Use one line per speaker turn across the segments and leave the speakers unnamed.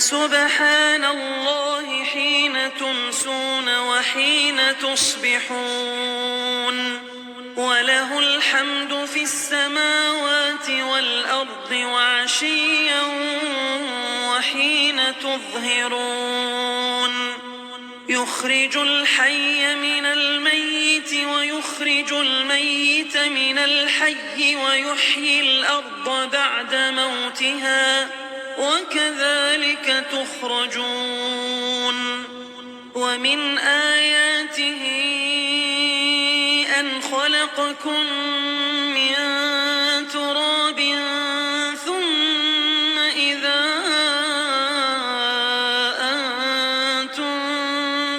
فسبحان الله حين تمسون وحين تصبحون وله الحمد في السماوات والأرض وعشيا وحين تظهرون يخرج الحي من الميت ويخرج الميت من الحي ويحيي الأرض بعد موتها وكذلك تخرجون ومن آياته أن خلقكم من تراب ثم إذا أنتم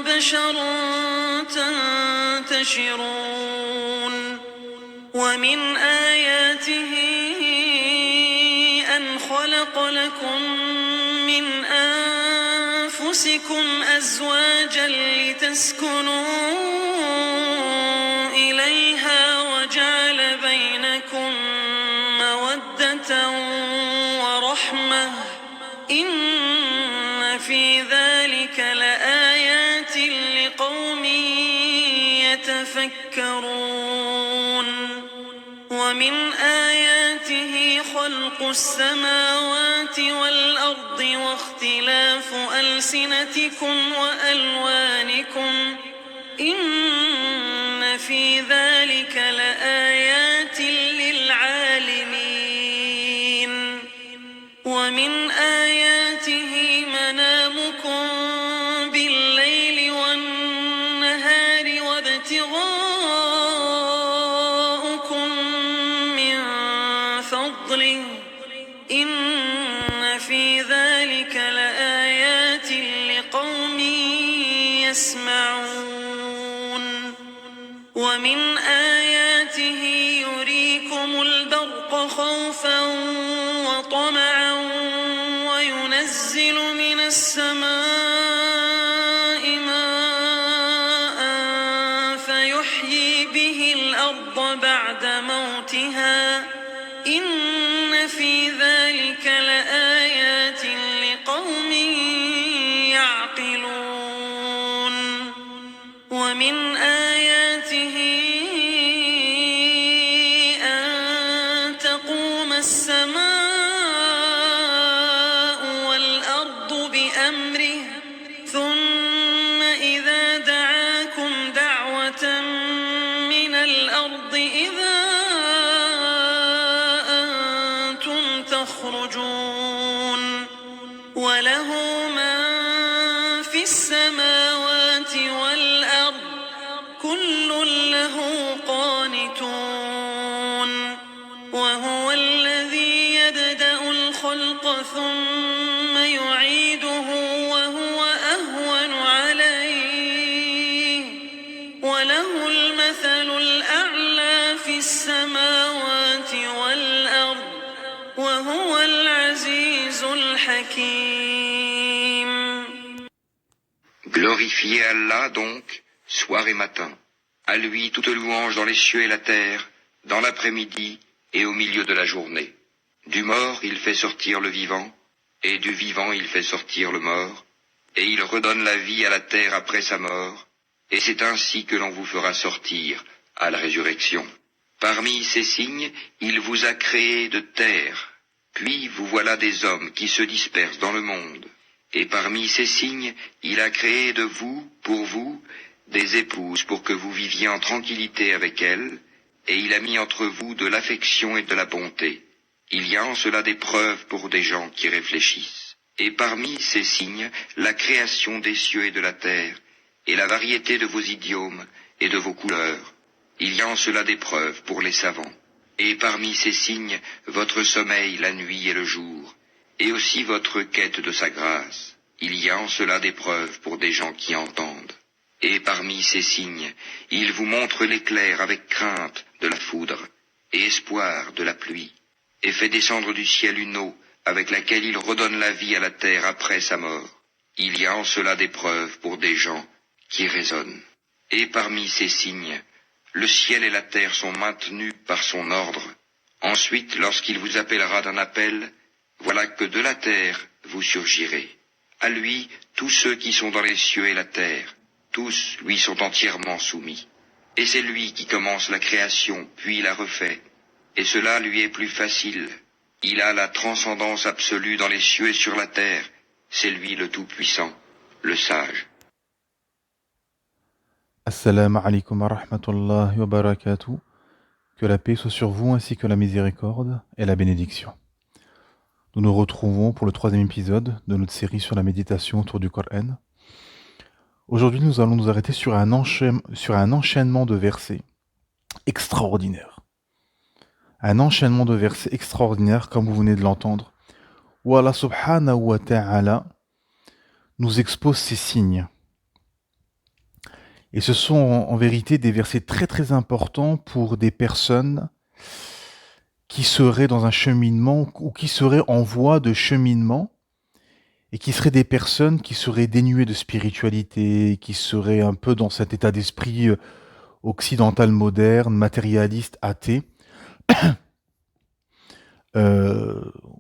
بشر تنتشرون ومن آياته أن خلق لكم من أنفسكم أزواجا لتسكنوا إليها وجعل بينكم مودة ورحمة إن في ذلك لآيات لقوم يتفكرون ومن آياته خلق السماوات والأرض واختلاف ألسنتكم وألوانكم إن في ذلك لآيات للعالمين ومن آياته منامكم بالليل والنهار وابتغاؤكم من فضله إن في ذلك لآيات لقوم يسمعون ومن آياته يريكم البرق خوفا وطمعا وينزل من السماء ماء فيحيي به الأرض بعد موتها إن في ذلك لآيات لقوم يعقلون ومن آياته أن تقوم السماء والأرض بأمره ثم إذا دعاكم دعوة من الأرض إذا أنتم تخرجون وله من في السماوات والأرض كل له قانتون وهو الذي يبدأ الخلق ثم يعيده وهو أهون عليه وله المثل الأعلى في السماوات والأرض وهو العزيز الحكيم.
Glorifiez Allah donc, soir et matin. À lui toute louange dans les cieux et la terre, dans l'après-midi et au milieu de la journée. Du mort il fait sortir le vivant, et du vivant il fait sortir le mort, et il redonne la vie à la terre après sa mort, et c'est ainsi que l'on vous fera sortir à la résurrection. Parmi ces signes, il vous a créé de terre, puis vous voilà des hommes qui se dispersent dans le monde. Et parmi ces signes, il a créé de vous, pour vous, des épouses pour que vous viviez en tranquillité avec elles, et il a mis entre vous de l'affection et de la bonté. Il y a en cela des preuves pour des gens qui réfléchissent. Et parmi ces signes, la création des cieux et de la terre, et la variété de vos idiomes et de vos couleurs. Il y a en cela des preuves pour les savants. Et parmi ces signes, votre sommeil la nuit et le jour, et aussi votre quête de sa grâce. Il y a en cela des preuves pour des gens qui entendent. Et parmi ces signes, il vous montre l'éclair avec crainte de la foudre, et espoir de la pluie, et fait descendre du ciel une eau avec laquelle il redonne la vie à la terre après sa mort. Il y a en cela des preuves pour des gens qui raisonnent. Et parmi ces signes, le ciel et la terre sont maintenus par son ordre. Ensuite, lorsqu'il vous appellera d'un appel, voilà que de la terre vous surgirez. À lui, tous ceux qui sont dans les cieux et la terre, tous lui sont entièrement soumis. Et c'est lui qui commence la création, puis la refait. Et cela lui est plus facile. Il a la transcendance absolue dans les cieux et sur la terre. C'est lui le Tout-Puissant, le Sage.
Assalamu alaikum wa rahmatullahi wa barakatuh. Que la paix soit sur vous ainsi que la miséricorde et la bénédiction. Nous nous retrouvons pour le 3e épisode de notre série sur la méditation autour du Coran. Aujourd'hui, nous allons nous arrêter sur un enchaînement de versets extraordinaires. Un enchaînement de versets extraordinaires, comme vous venez de l'entendre, où Allah subhanahu wa ta'ala nous expose ces signes. Et ce sont en vérité des versets très très importants pour des personnes qui seraient dans un cheminement ou qui seraient en voie de cheminement et qui seraient des personnes qui seraient dénuées de spiritualité, qui seraient un peu dans cet état d'esprit occidental moderne, matérialiste, athée,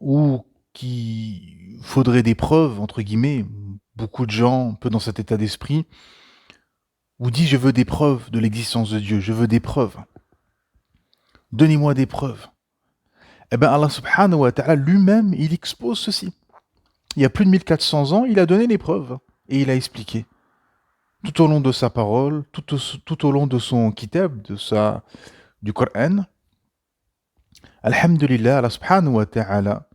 ou qui faudrait des preuves, entre guillemets. Beaucoup de gens, un peu dans cet état d'esprit, vous dit je veux des preuves de l'existence de Dieu, je veux des preuves. Donnez-moi des preuves. Eh bien Allah subhanahu wa ta'ala lui-même, il expose ceci. Il y a plus de 1400 ans, il a donné les preuves et il a expliqué. Tout au long de sa parole, tout au long de son kitab, du Coran, alhamdulillah, Allah subhanahu wa ta'ala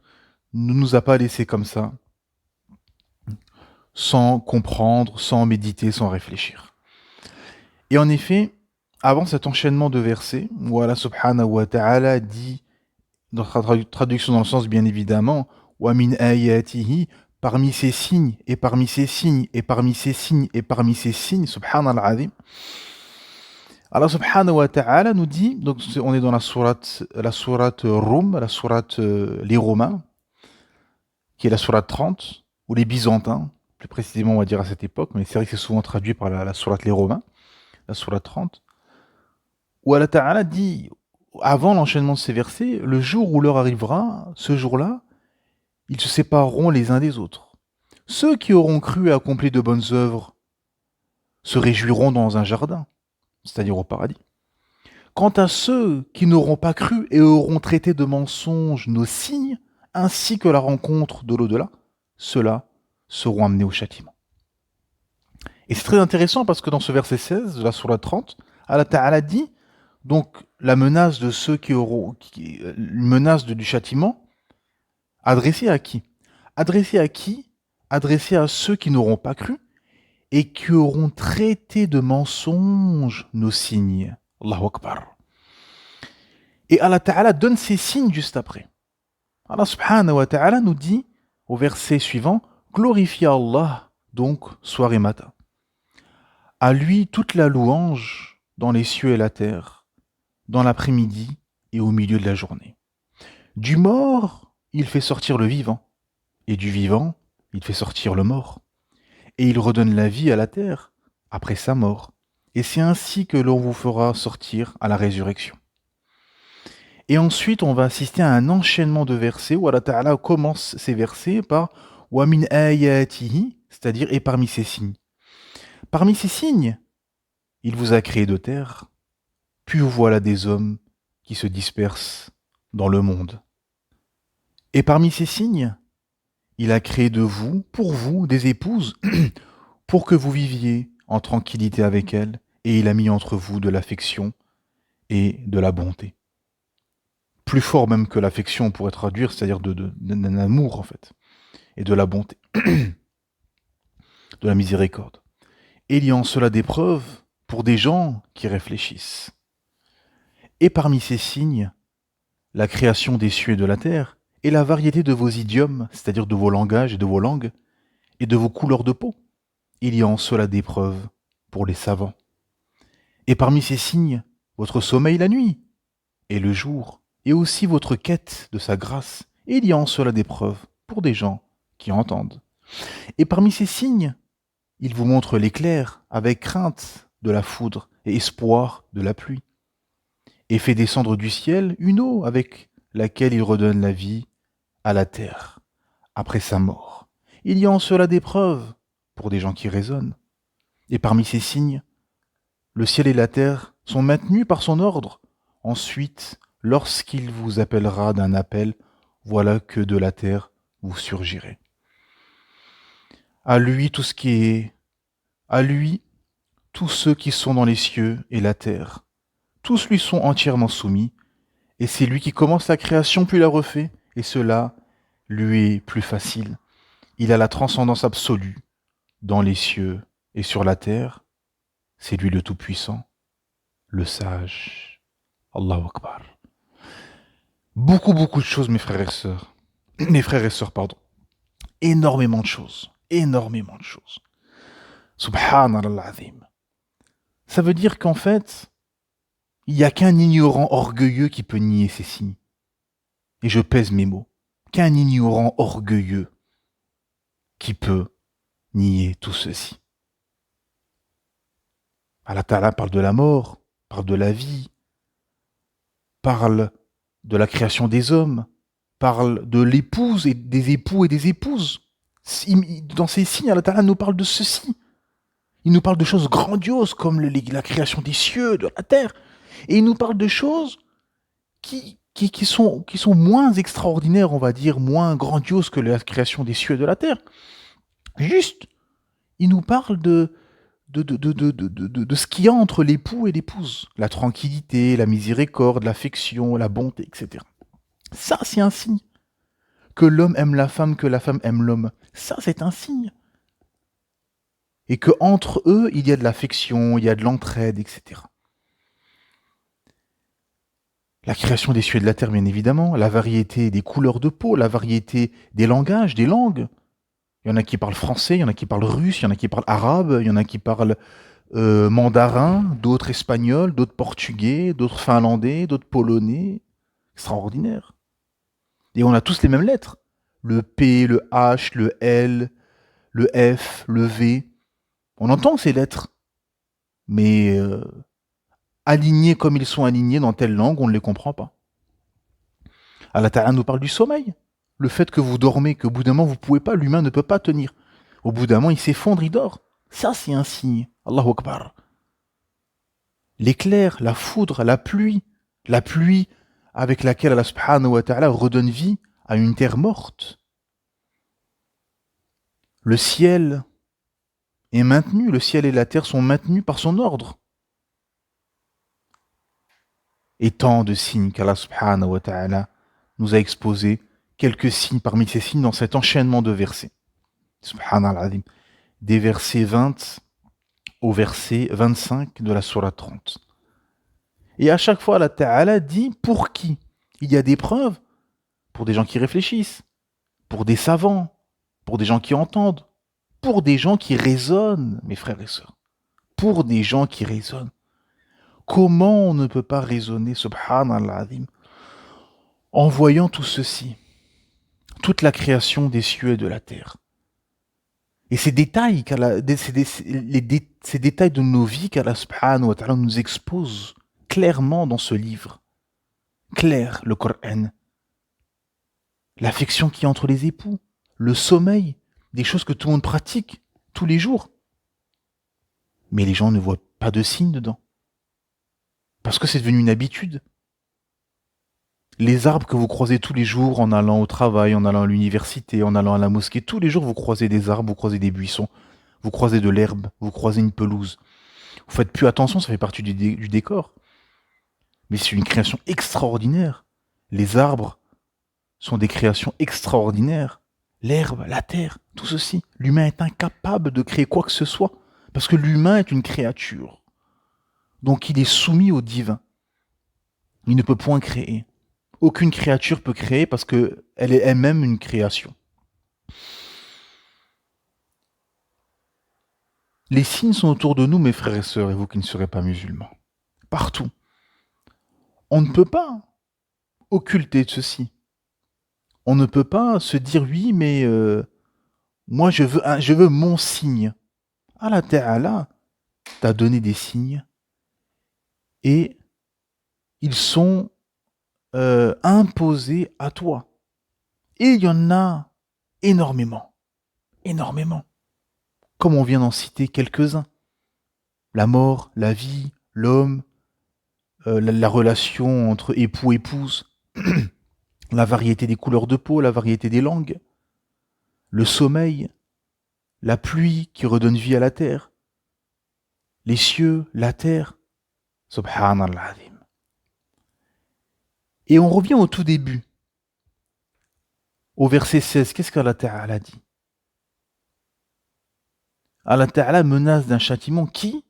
ne nous a pas laissé comme ça, sans comprendre, sans méditer, sans réfléchir. Et en effet, avant cet enchaînement de versets, où Allah subhanahu wa ta'ala dit, dans la traduction dans le sens bien évidemment, wa min ayatihi, parmi ces signes, et parmi ces signes, et parmi ces signes, et parmi ces signes, subhanallah azim, Allah subhanahu wa ta'ala nous dit, donc on est dans la sourate Rum, la sourate les Romains, qui est la sourate 30, ou les Byzantins, plus précisément on va dire à cette époque, mais c'est vrai que c'est souvent traduit par la sourate les Romains, la sourate 30, où Allah ta'ala dit, avant l'enchaînement de ces versets, le jour où l'heure arrivera, ce jour-là, ils se sépareront les uns des autres. Ceux qui auront cru et accompli de bonnes œuvres se réjouiront dans un jardin, c'est-à-dire au paradis. Quant à ceux qui n'auront pas cru et auront traité de mensonges nos signes, ainsi que la rencontre de l'au-delà, ceux-là seront amenés au châtiment. Et c'est très intéressant parce que dans ce verset 16 de la sourate 30, Allah Ta'ala dit, donc la menace de ceux qui auront, menace du châtiment, adressée à qui? Adressée à qui? Adressée à ceux qui n'auront pas cru et qui auront traité de mensonges nos signes. Allahu Akbar. Et Allah Ta'ala donne ces signes juste après. Allah subhanahu wa ta'ala nous dit au verset suivant, glorifiez Allah, donc soir et matin. À lui toute la louange dans les cieux et la terre, dans l'après-midi et au milieu de la journée. Du mort, il fait sortir le vivant, et du vivant, il fait sortir le mort. Et il redonne la vie à la terre après sa mort. Et c'est ainsi que l'on vous fera sortir à la résurrection. Et ensuite, on va assister à un enchaînement de versets où Allah Ta'ala commence ces versets par « Wa min ayatihi », c'est-à-dire « et parmi ses signes ». Parmi ces signes, il vous a créé de terre, puis voilà des hommes qui se dispersent dans le monde. Et parmi ces signes, il a créé de vous, pour vous, des épouses, pour que vous viviez en tranquillité avec elles, et il a mis entre vous de l'affection et de la bonté. Plus fort même que l'affection, on pourrait traduire, c'est-à-dire d'un amour, en fait, et de la bonté, de la miséricorde. Et il y a en cela des preuves pour des gens qui réfléchissent. Et parmi ces signes, la création des cieux et de la terre, et la variété de vos idiomes, c'est-à-dire de vos langages et de vos langues, et de vos couleurs de peau. Il y a en cela des preuves pour les savants. Et parmi ces signes, votre sommeil la nuit, et le jour, et aussi votre quête de sa grâce, et il y a en cela des preuves pour des gens qui entendent. Et parmi ces signes, il vous montre l'éclair avec crainte de la foudre et espoir de la pluie, et fait descendre du ciel une eau avec laquelle il redonne la vie à la terre après sa mort. Il y a en cela des preuves pour des gens qui raisonnent. Et parmi ces signes, le ciel et la terre sont maintenus par son ordre. Ensuite, lorsqu'il vous appellera d'un appel, voilà que de la terre vous surgirez. À lui tout ce qui est, à lui tous ceux qui sont dans les cieux et la terre. Tous lui sont entièrement soumis, et c'est lui qui commence la création puis la refait, et cela lui est plus facile. Il a la transcendance absolue dans les cieux et sur la terre. C'est lui le Tout-Puissant, le Sage. Allahu Akbar. Beaucoup, beaucoup de choses, mes frères et sœurs. Mes frères et sœurs, pardon. Énormément de choses. Énormément de choses. Subhanallah azim. Ça veut dire qu'en fait, il n'y a qu'un ignorant orgueilleux qui peut nier ces signes. Et je pèse mes mots. Qu'un ignorant orgueilleux qui peut nier tout ceci. Allah Ta'ala parle de la mort, parle de la vie, parle de la création des hommes, parle de l'épouse et des époux et des épouses. Dans ces signes, Allah Ta'ala nous parle de ceci. Il nous parle de choses grandioses comme la création des cieux, de la terre. Et il nous parle de choses qui sont moins extraordinaires, on va dire, moins grandioses que la création des cieux et de la terre. Juste, il nous parle de ce qu'il y a entre l'époux et l'épouse. La tranquillité, la miséricorde, l'affection, la bonté, etc. Ça, c'est un signe. Que l'homme aime la femme, que la femme aime l'homme. Ça, c'est un signe. Et que entre eux, il y a de l'affection, il y a de l'entraide, etc. La création des cieux et de la terre, bien évidemment, la variété des couleurs de peau, la variété des langages, des langues. Il y en a qui parlent français, il y en a qui parlent russe, il y en a qui parlent arabe, il y en a qui parlent mandarin, d'autres espagnol, d'autres portugais, d'autres finlandais, d'autres polonais. Extraordinaire. Et on a tous les mêmes lettres. Le P, le H, le L, le F, le V. On entend ces lettres. Mais alignés comme ils sont alignés dans telle langue, on ne les comprend pas. Allah Ta'ala nous parle du sommeil. Le fait que vous dormez, qu'au bout d'un moment, vous ne pouvez pas, l'humain ne peut pas tenir. Au bout d'un moment, il s'effondre, il dort. Ça, c'est un signe. Allahu Akbar. L'éclair, la foudre, la pluie avec laquelle Allah subhanahu wa ta'ala redonne vie à une terre morte. Le ciel est maintenu, le ciel et la terre sont maintenus par son ordre. Et tant de signes qu'Allah subhanahu wa ta'ala nous a exposés, quelques signes parmi ces signes dans cet enchaînement de versets. Subhanallah, des versets 20 au verset 25 de la sourate 30. Et à chaque fois, Allah Ta'ala dit pour qui? Il y a des preuves pour des gens qui réfléchissent, pour des savants, pour des gens qui entendent, pour des gens qui raisonnent, mes frères et sœurs. Pour des gens qui raisonnent. Comment on ne peut pas raisonner, subhanallah azim, en voyant tout ceci, toute la création des cieux et de la terre. Et ces détails, ces détails de nos vies qu'Allah subhanahu wa ta'ala nous expose clairement dans ce livre. Clair, le Coran. L'affection qui est entre les époux, le sommeil, des choses que tout le monde pratique tous les jours. Mais les gens ne voient pas de signes dedans. Parce que c'est devenu une habitude. Les arbres que vous croisez tous les jours en allant au travail, en allant à l'université, en allant à la mosquée, tous les jours vous croisez des arbres, vous croisez des buissons, vous croisez de l'herbe, vous croisez une pelouse. Vous faites plus attention, ça fait partie du décor. Mais c'est une création extraordinaire. Les arbres sont des créations extraordinaires. L'herbe, la terre, tout ceci. L'humain est incapable de créer quoi que ce soit. Parce que l'humain est une créature. Donc il est soumis au divin. Il ne peut point créer. Aucune créature peut créer parce qu'elle est elle-même une création. Les signes sont autour de nous, mes frères et sœurs, et vous qui ne serez pas musulmans. Partout. On ne peut pas occulter ceci. On ne peut pas se dire oui, mais moi je veux mon signe. Allah Ta'ala t'a donné des signes et ils sont imposés à toi. Et il y en a énormément. énormément. Comme on vient d'en citer quelques-uns. La mort, la vie, l'homme, la relation entre époux-épouse, la variété des couleurs de peau, la variété des langues, le sommeil, la pluie qui redonne vie à la terre, les cieux, la terre. Subhanallah azim. Et on revient au tout début, au verset 16. Qu'est-ce qu'Allah Ta'ala dit? Allah Ta'ala menace d'un châtiment qui?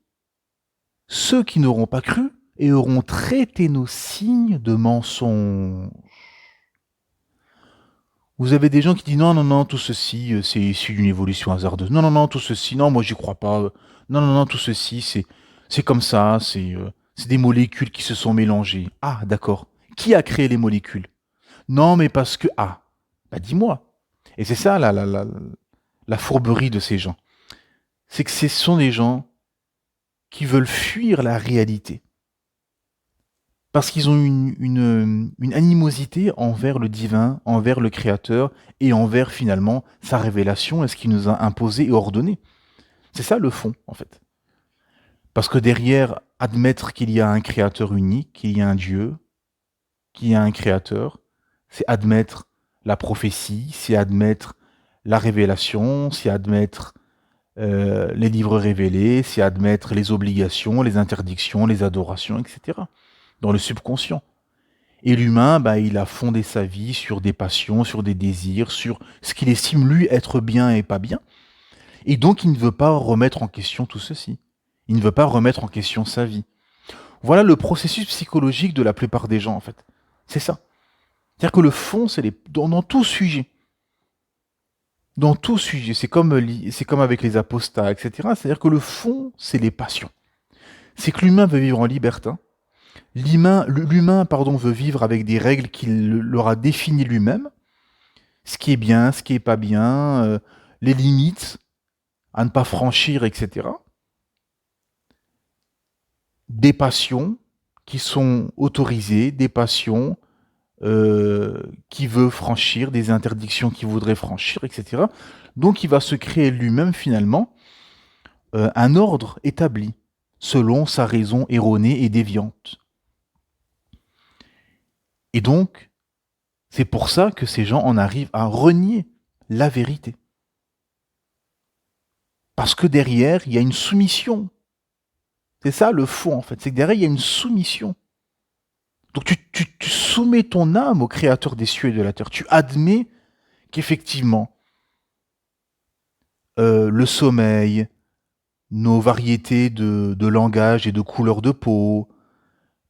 Ceux qui n'auront pas cru et auront traité nos signes de mensonges. Vous avez des gens qui disent non, non, non, tout ceci, c'est issu d'une évolution hasardeuse. Non, non, non, tout ceci, non, moi j'y crois pas. Non, non, non, tout ceci, c'est comme ça, c'est des molécules qui se sont mélangées. Ah, d'accord. Qui a créé les molécules? Non, mais parce que... Ah, bah dis-moi. Et c'est ça la fourberie de ces gens. C'est que ce sont des gens qui veulent fuir la réalité. Parce qu'ils ont une animosité envers le divin, envers le créateur, et envers finalement sa révélation et ce qu'il nous a imposé et ordonné. C'est ça le fond, en fait. Parce que derrière, admettre qu'il y a un créateur unique, qu'il y a un Dieu, qu'il y a un créateur, c'est admettre la prophétie, c'est admettre la révélation, c'est admettre les livres révélés, c'est admettre les obligations, les interdictions, les adorations, etc. Dans le subconscient. Et l'humain, bah, il a fondé sa vie sur des passions, sur des désirs, sur ce qu'il estime lui être bien et pas bien. Et donc il ne veut pas remettre en question tout ceci. Il ne veut pas remettre en question sa vie. Voilà le processus psychologique de la plupart des gens, en fait. C'est ça. C'est-à-dire que le fond, c'est dans tout sujet. Dans tout sujet. C'est comme avec les apostats, etc. C'est-à-dire que le fond, c'est les passions. C'est que l'humain veut vivre en libertin. L'humain, veut vivre avec des règles qu'il leur a définies lui-même. Ce qui est bien, ce qui est pas bien, les limites à ne pas franchir, etc. Des passions qui sont autorisées, des passions qui veut franchir, des interdictions qu'il voudrait franchir, etc. Donc il va se créer lui-même finalement un ordre établi selon sa raison erronée et déviante. Et donc, c'est pour ça que ces gens en arrivent à renier la vérité. Parce que derrière, il y a une soumission. C'est ça le fond en fait, c'est que derrière, il y a une soumission. Donc tu soumets ton âme au créateur des cieux et de la terre. Tu admets qu'effectivement, le sommeil, nos variétés de langage et de couleurs de peau,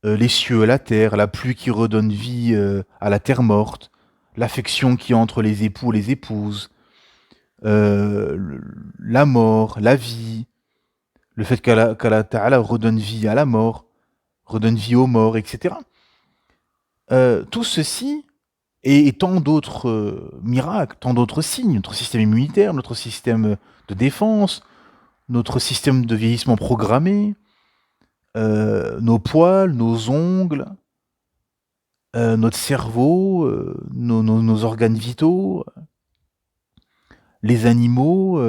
les cieux et la terre, la pluie qui redonne vie à la terre morte, l'affection qui est entre les époux et les épouses, la mort, la vie, le fait qu'Allah Ta'ala redonne vie à la mort, redonne vie aux morts, etc. Tout ceci et tant d'autres miracles, tant d'autres signes, notre système immunitaire, notre système de défense, notre système de vieillissement programmé, nos poils, nos ongles, notre cerveau, nos organes vitaux, les animaux,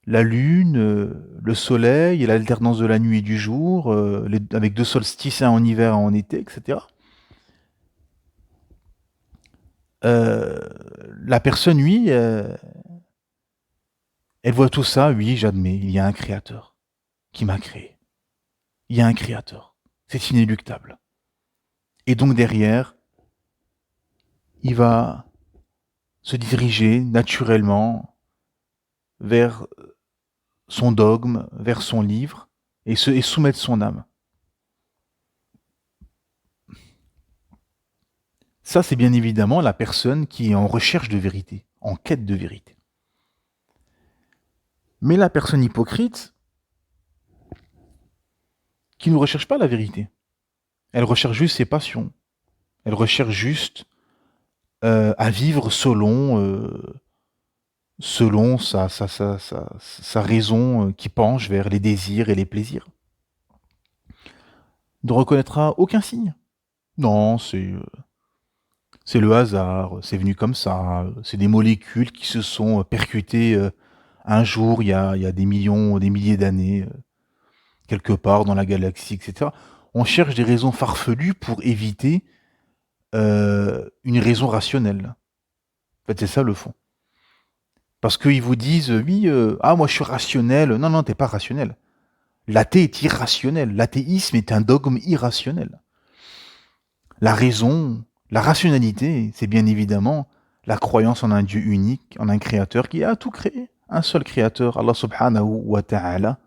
la lune, le soleil, et l'alternance de la nuit et du jour, avec 2 solstices, un en hiver et un en été, etc. La personne, oui, elle voit tout ça, oui, j'admets, il y a un créateur qui m'a créé. Il y a un créateur. C'est inéluctable. Et donc derrière, il va se diriger naturellement vers son dogme, vers son livre, et soumettre son âme. Ça, c'est bien évidemment la personne qui est en recherche de vérité, en quête de vérité. Mais la personne hypocrite, qui ne recherche pas la vérité, elle recherche juste ses passions. Elle recherche juste à vivre selon sa raison qui penche vers les désirs et les plaisirs. Ne reconnaîtra aucun signe. Non, c'est C'est le hasard, c'est venu comme ça, c'est des molécules qui se sont percutées un jour, il y a des millions, des milliers d'années, quelque part dans la galaxie, etc. On cherche des raisons farfelues pour éviter une raison rationnelle. En fait, c'est ça le fond. Parce qu'ils vous disent, oui, ah, moi je suis rationnel. Non, non, t'es pas rationnel. L'athée est irrationnel. L'athéisme est un dogme irrationnel. La raison, la rationalité, c'est bien évidemment la croyance en un Dieu unique, en un créateur qui a tout créé. Un seul créateur, Allah subhanahu wa ta'ala,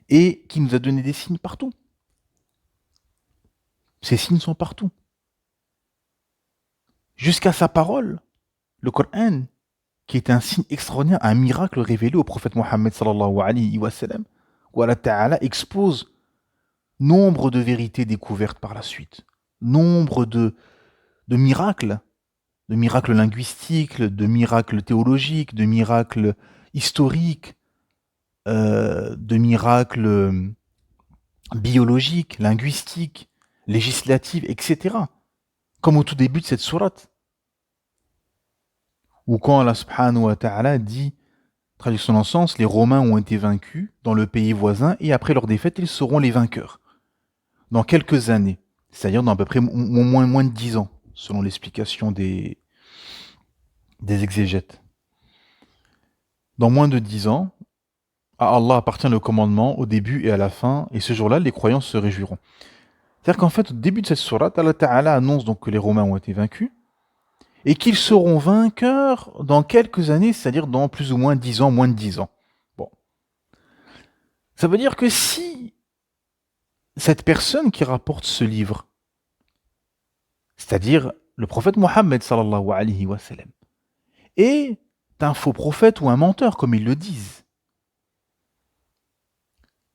et qui nous a donné des signes partout. Ces signes sont partout. Jusqu'à sa parole, le Coran, qui est un signe extraordinaire, un miracle révélé au prophète Mohammed sallallahu alayhi wa sallam, où Allah Ta'ala expose nombre de vérités découvertes par la suite, nombre de miracles linguistiques, de miracles théologiques, de miracles historiques, de miracles biologiques, linguistiques, législatifs, etc. Comme au tout début de cette sourate, où quand Allah subhanahu wa ta'ala dit, traduction dans le sens, les Romains ont été vaincus dans le pays voisin et après leur défaite, ils seront les vainqueurs. Dans quelques années, c'est-à-dire dans à peu près moins de 10 ans, selon l'explication des exégètes. Dans moins de 10 ans, à Allah appartient le commandement au début et à la fin, et ce jour-là, les croyants se réjouiront. C'est-à-dire qu'en fait, au début de cette sourate, Allah Ta'ala annonce donc que les Romains ont été vaincus, et qu'ils seront vainqueurs dans quelques années, c'est-à-dire dans plus ou moins 10 ans, moins de 10 ans. Bon. Ça veut dire que si cette personne qui rapporte ce livre, c'est-à-dire le prophète Mohammed sallallahu alayhi wa sallam, est un faux prophète ou un menteur, comme ils le disent,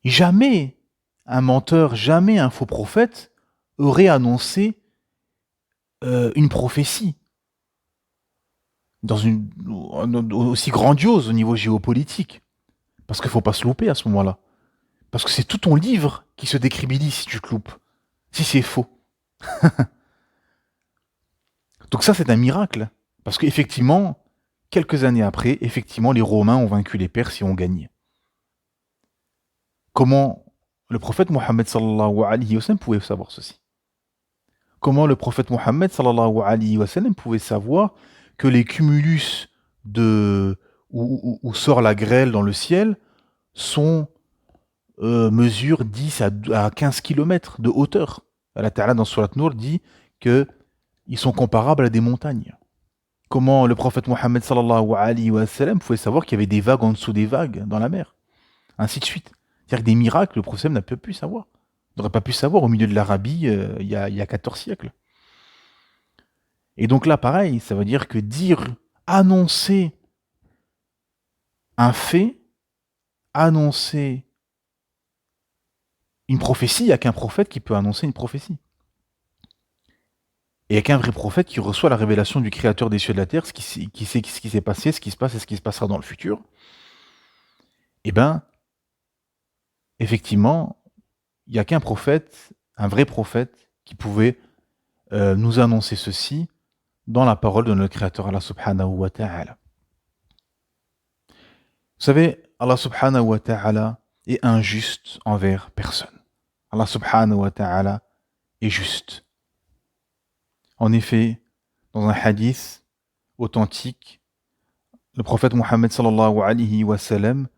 jamais un menteur, jamais un faux prophète aurait annoncé une prophétie aussi grandiose au niveau géopolitique. Parce qu'il ne faut pas se louper à ce moment-là. Parce que c'est tout ton livre qui se décrédibilise si tu te loupes. Si c'est faux. Donc ça, c'est un miracle. Parce qu'effectivement, quelques années après, effectivement, les Romains ont vaincu les Perses et ont gagné. Comment le prophète Mohammed sallallahu alayhi wa sallam pouvait savoir ceci? Comment le prophète Mohammed sallallahu alayhi wa sallam pouvait savoir que les cumulus où sort la grêle dans le ciel mesurent 10 à 15 km de hauteur. Allah Ta'ala dans Surat Nour dit qu'ils sont comparables à des montagnes. Comment le prophète Mohammed sallallahu alayhi wa sallam pouvait savoir qu'il y avait des vagues en dessous des vagues dans la mer, ainsi de suite. C'est-à-dire que des miracles, le prophète n'a pas pu savoir. Il n'aurait pas pu savoir au milieu de l'Arabie il y a 14 siècles. Et donc là, pareil, ça veut dire que annoncer un fait, annoncer une prophétie, il n'y a qu'un prophète qui peut annoncer une prophétie. Et il n'y a qu'un vrai prophète qui reçoit la révélation du Créateur des cieux et de la terre, qui sait ce qui s'est passé, ce qui se passe et ce qui se passera dans le futur. Eh bien, effectivement, il n'y a qu'un prophète, un vrai prophète, qui pouvait nous annoncer ceci dans la parole de notre Créateur, Allah subhanahu wa ta'ala. Vous savez, Allah subhanahu wa ta'ala est injuste envers personne. Allah subhanahu wa ta'ala est juste. En effet, dans un hadith authentique, le prophète Mohammed sallallahu alayhi wa sallam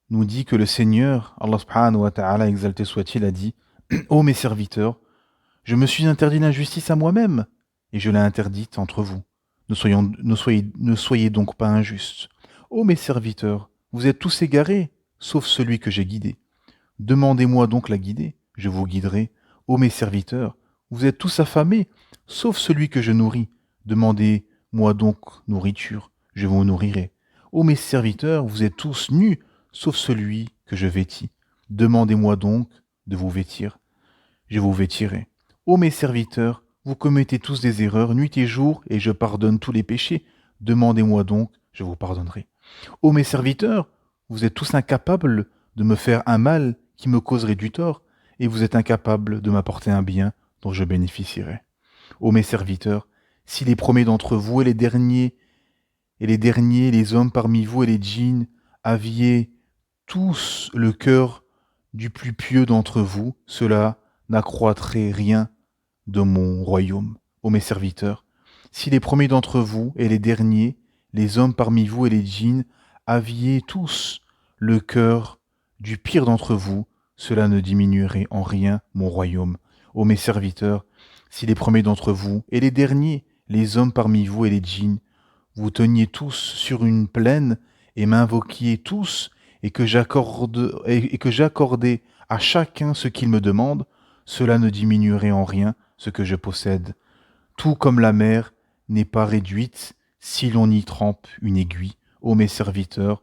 nous dit que le Seigneur, Allah subhanahu wa ta'ala, exalté soit-il, a dit « Ô mes serviteurs, je me suis interdit l'injustice à moi-même, et je l'ai interdite entre vous. Ne soyez donc pas injustes. Ô mes serviteurs, vous êtes tous égarés, sauf celui que j'ai guidé. Demandez-moi donc la guider, je vous guiderai. Ô mes serviteurs, vous êtes tous affamés, sauf celui que je nourris. Demandez-moi donc nourriture, je vous nourrirai. Ô mes serviteurs, vous êtes tous nus, sauf celui que je vêtis. Demandez-moi donc de vous vêtir, je vous vêtirai. Ô mes serviteurs, vous commettez tous des erreurs, nuit et jour, et je pardonne tous les péchés. Demandez-moi donc, je vous pardonnerai. Ô mes serviteurs, vous êtes tous incapables de me faire un mal qui me causerait du tort, et vous êtes incapables de m'apporter un bien dont je bénéficierai. Ô mes serviteurs, si les premiers d'entre vous et les derniers, les hommes parmi vous et les djinns, aviez tous le cœur du plus pieux d'entre vous, cela n'accroîtrait rien de mon royaume. Ô mes serviteurs, si les premiers d'entre vous et les derniers, les hommes parmi vous et les djinns, aviez tous le cœur du pire d'entre vous, cela ne diminuerait en rien mon royaume. Ô mes serviteurs, si les premiers d'entre vous et les derniers, les hommes parmi vous et les djinns, vous teniez tous sur une plaine et m'invoquiez tous et que j'accordais à chacun ce qu'il me demande, cela ne diminuerait en rien ce que je possède. Tout comme la mer n'est pas réduite si l'on y trempe une aiguille. Ô mes serviteurs,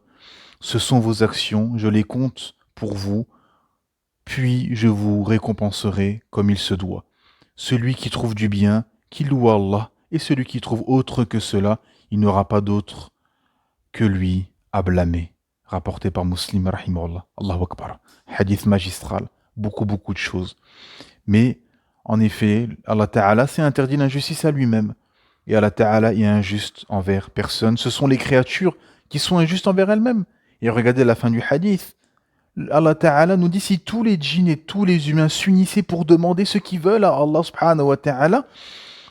ce sont vos actions, je les compte pour vous, puis je vous récompenserai comme il se doit. Celui qui trouve du bien, qui loue Allah, et celui qui trouve autre que cela, il n'aura pas d'autre que lui à blâmer. Rapporté par Muslim, rahimahullah. Allahu Akbar. Hadith magistral. Beaucoup de choses. Mais, en effet, Allah Ta'ala s'est interdit l'injustice à lui-même. Et Allah Ta'ala est injuste envers personne. Ce sont les créatures qui sont injustes envers elles-mêmes. Et regardez la fin du hadith. Allah Ta'ala nous dit si tous les djinns et tous les humains s'unissaient pour demander ce qu'ils veulent à Allah Subhanahu wa Ta'ala,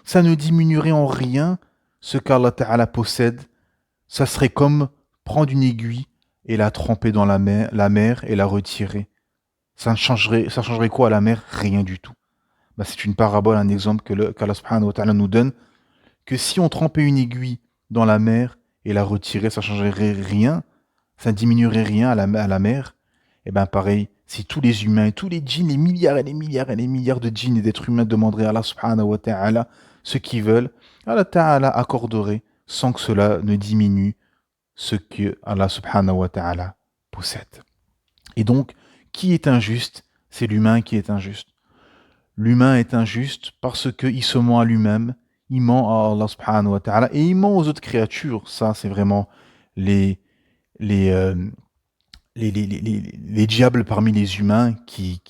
ça ne diminuerait en rien ce qu'Allah Ta'ala possède. Ça serait comme prendre une aiguille et la tremper dans la mer et la retirer. Ça changerait quoi à la mer? Rien du tout. Bah, c'est une parabole, un exemple qu'Allah Subhanahu wa Ta'ala nous donne, que si on trempait une aiguille dans la mer et la retirait, ça changerait rien, ça ne diminuerait rien à la mer. Et bien pareil, si tous les humains et tous les djinns, les milliards et les milliards et les milliards de djinns et d'êtres humains demanderaient à Allah Subhanahu wa Ta'ala ce qu'ils veulent, Allah Ta'ala accorderait sans que cela ne diminue ce que Allah Subhanahu wa Ta'ala possède. Et donc, qui est injuste? C'est l'humain qui est injuste. L'humain est injuste parce qu'il se ment à lui-même, il ment à Allah Subhanahu wa Ta'ala et il ment aux autres créatures. Ça, c'est vraiment les diables parmi les humains qui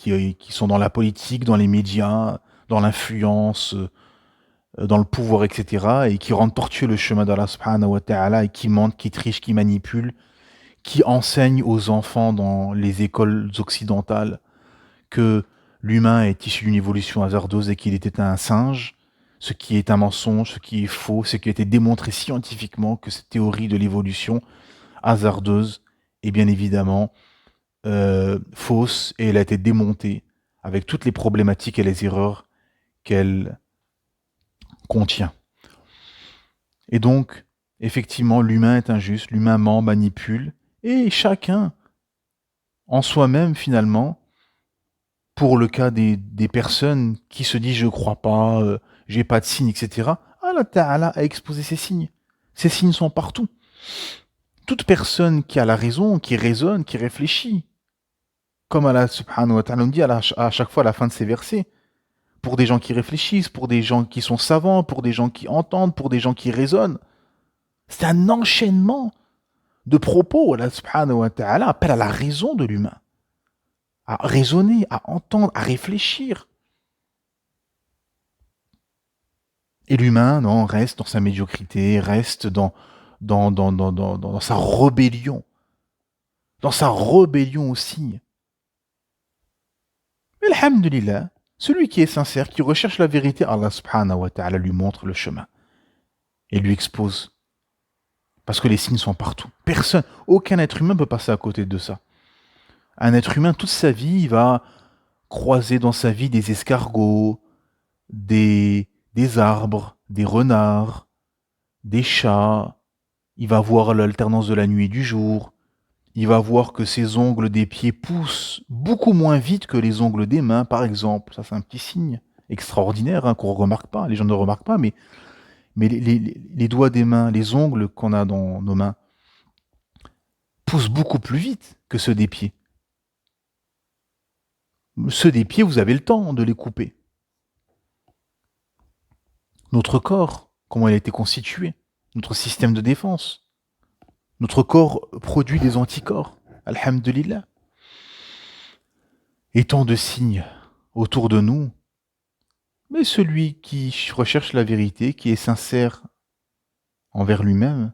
sont dans la politique, dans les médias, dans l'influence, dans le pouvoir, etc. et qui rendent tortueux le chemin d'Allah Subhanahu wa Ta'ala et qui mentent, qui trichent, qui manipulent, qui enseignent aux enfants dans les écoles occidentales que l'humain est issu d'une évolution hasardeuse et qu'il était un singe, ce qui est un mensonge, ce qui est faux, ce qui a été démontré scientifiquement que cette théorie de l'évolution hasardeuse est bien évidemment fausse et elle a été démontée avec toutes les problématiques et les erreurs qu'elle contient. Et donc, effectivement, l'humain est injuste, l'humain ment, manipule, et chacun, en soi-même finalement, pour le cas des personnes qui se disent « je crois pas, j'ai pas de signes, etc. » Allah Ta'ala a exposé ces signes. Ces signes sont partout. Toute personne qui a la raison, qui raisonne, qui réfléchit, comme Allah Subhanahu wa Ta'ala nous dit à chaque fois à la fin de ces versets, pour des gens qui réfléchissent, pour des gens qui sont savants, pour des gens qui entendent, pour des gens qui raisonnent. C'est un enchaînement de propos. Allah Subhanahu wa Ta'ala appelle à la raison de l'humain, à raisonner, à entendre, à réfléchir. Et l'humain, non, reste dans sa médiocrité, reste dans sa rébellion. Dans sa rébellion aussi. Mais alhamdulillah, celui qui est sincère, qui recherche la vérité, Allah Subhanahu wa Ta'ala lui montre le chemin. Et lui expose. Parce que les signes sont partout. Personne, aucun être humain ne peut passer à côté de ça. Un être humain, toute sa vie, il va croiser dans sa vie des escargots, des arbres, des renards, des chats. Il va voir l'alternance de la nuit et du jour. Il va voir que ses ongles des pieds poussent beaucoup moins vite que les ongles des mains, par exemple. Ça, c'est un petit signe extraordinaire qu'on ne remarque pas. Les gens ne remarquent pas, mais les doigts des mains, les ongles qu'on a dans nos mains, poussent beaucoup plus vite que ceux des pieds. Ceux des pieds, vous avez le temps de les couper. Notre corps, comment il a été constitué, notre système de défense. Notre corps produit des anticorps, alhamdulillah. Et tant de signes autour de nous. Mais celui qui recherche la vérité, qui est sincère envers lui-même,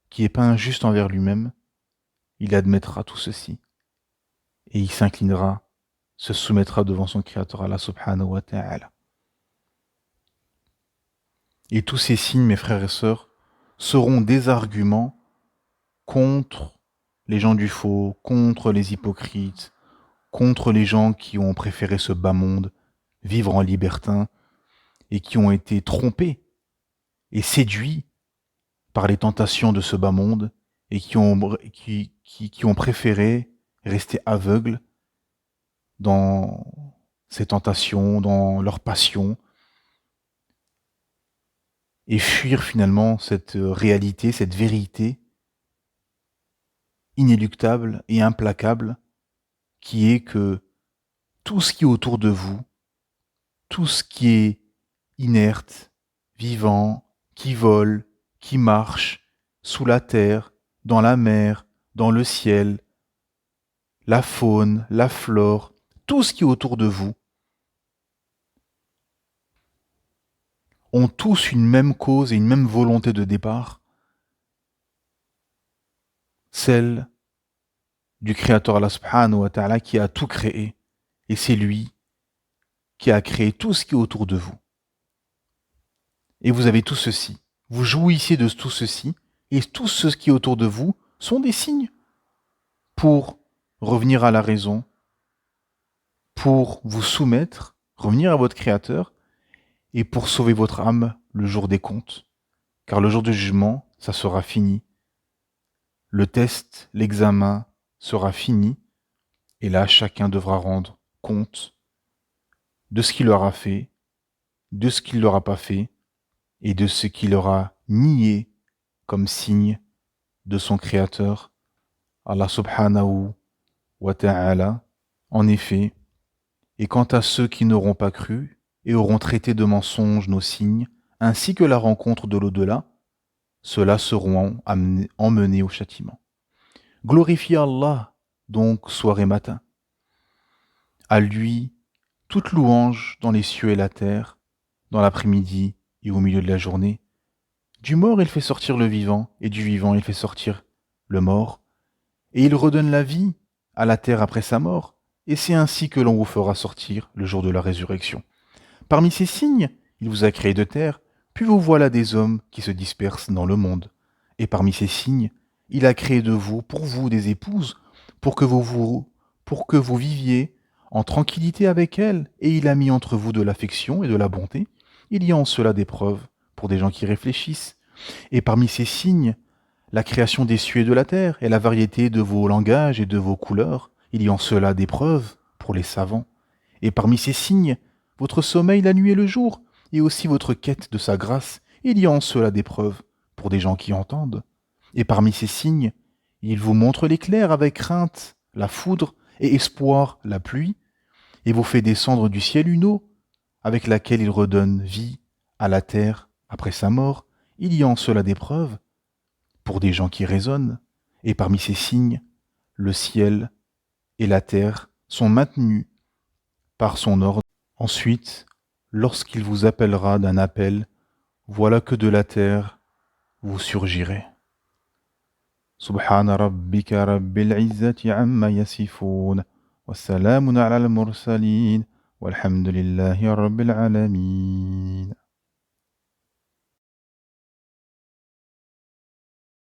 qui n'est pas injuste envers lui-même, il admettra tout ceci. Et il s'inclinera, se soumettra devant son Créateur, Allah subhanahu wa ta'ala. Et tous ces signes, mes frères et sœurs, seront des arguments contre les gens du faux, contre les hypocrites, contre les gens qui ont préféré ce bas monde, vivre en libertin, et qui ont été trompés et séduits par les tentations de ce bas monde, et qui ont préféré rester aveugles dans ces tentations, dans leurs passions, et fuir finalement cette réalité, cette vérité inéluctable et implacable, qui est que tout ce qui est autour de vous, tout ce qui est inerte, vivant, qui vole, qui marche, sous la terre, dans la mer, dans le ciel, la faune, la flore, tout ce qui est autour de vous, ont tous une même cause et une même volonté de départ, celle du Créateur Allah subhanahu wa ta'ala qui a tout créé, et c'est lui qui a créé tout ce qui est autour de vous. Et vous avez tout ceci, vous jouissez de tout ceci, et tout ce qui est autour de vous sont des signes pour revenir à la raison, pour vous soumettre, revenir à votre Créateur, et pour sauver votre âme le jour des comptes. Car le jour du jugement, ça sera fini. Le test, l'examen sera fini, et là, chacun devra rendre compte de ce qu'il aura fait, de ce qu'il n'aura pas fait, et de ce qu'il aura nié comme signe de son Créateur, Allah subhanahu wa ta'ala. En effet, et quant à ceux qui n'auront pas cru et auront traité de mensonges nos signes, ainsi que la rencontre de l'au-delà, ceux-là seront emmenés au châtiment. Glorifiez Allah, donc soir et matin. À lui, toute louange dans les cieux et la terre, dans l'après-midi et au milieu de la journée. Du mort, il fait sortir le vivant, et du vivant, il fait sortir le mort. Et il redonne la vie à la terre après sa mort, et c'est ainsi que l'on vous fera sortir le jour de la résurrection. Parmi ces signes, il vous a créé de terre, puis vous voilà des hommes qui se dispersent dans le monde. Et parmi ces signes, il a créé de vous, pour vous, des épouses, pour que vous viviez en tranquillité avec elles, et il a mis entre vous de l'affection et de la bonté. Il y a en cela des preuves pour des gens qui réfléchissent. Et parmi ces signes, la création des cieux et de la terre, et la variété de vos langages et de vos couleurs, il y a en cela des preuves pour les savants. Et parmi ces signes, votre sommeil la nuit et le jour, et aussi votre quête de sa grâce, il y a en cela des preuves pour des gens qui entendent. Et parmi ces signes, il vous montre l'éclair avec crainte, la foudre, et espoir, la pluie, et vous fait descendre du ciel une eau, avec laquelle il redonne vie à la terre après sa mort. Il y a en cela des preuves pour des gens qui raisonnent. Et parmi ces signes, le ciel et la terre sont maintenus par son ordre. Ensuite, lorsqu'il vous appellera d'un appel, voilà que de la terre vous surgirez. Subhana rabbika rabbil izzati amma yasifun, wa salamun ala al-mursalin, walhamdulillahi rabbil alamin.